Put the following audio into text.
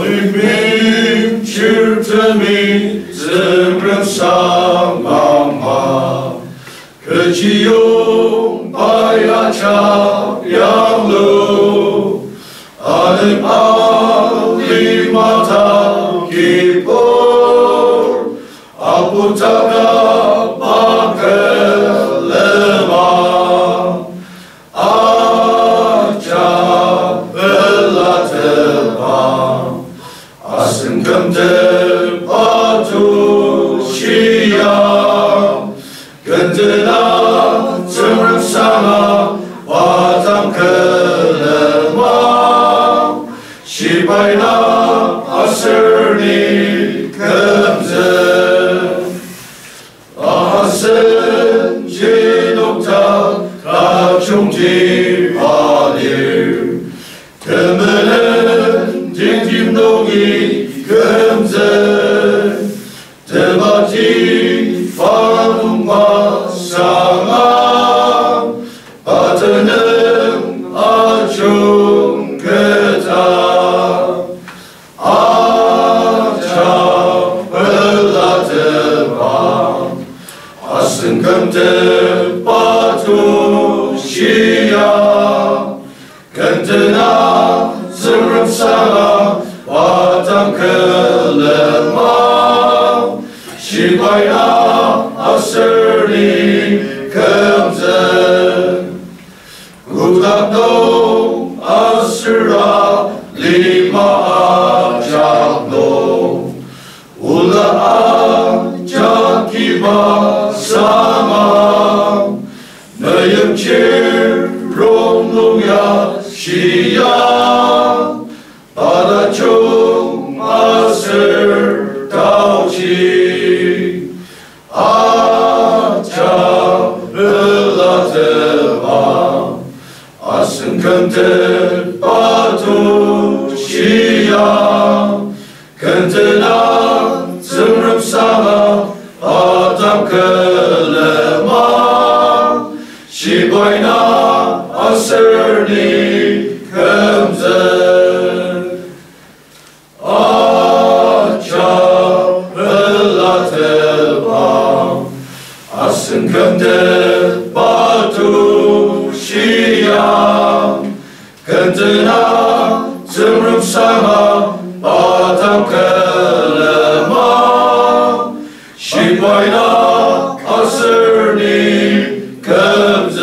灵命指着你，怎人上茫茫，可其用白牙朝阳路，阿能阿里马塔基波，阿布扎嘎巴克勒玛，阿扎贝拉特巴。阿生根的巴图西亚，跟着那真人上啊，瓦当克勒玛，西拜那阿舍尼跟着阿生基督教他穷极巴流，根本天天都一。跟着这把吉发动马上啊，把这能阿穷给他阿cha贝拉特巴，阿生跟着巴图西亚，跟着那自然上啊。瓦当克勒玛，西拜那阿舍尼跟着，古达东阿斯拉利马阿扎诺，乌拉阿扎基巴萨玛，那样切荣龙呀西亚。把那穷阿舍高起，阿扎贝拉特巴，阿生跟着巴图西亚，跟着那真人上啊，巴当克勒玛，西拜那阿舍尼跟着。生根的巴图西亚，跟着那真人上啊，巴当克勒玛，西拜那阿舍尼跟着。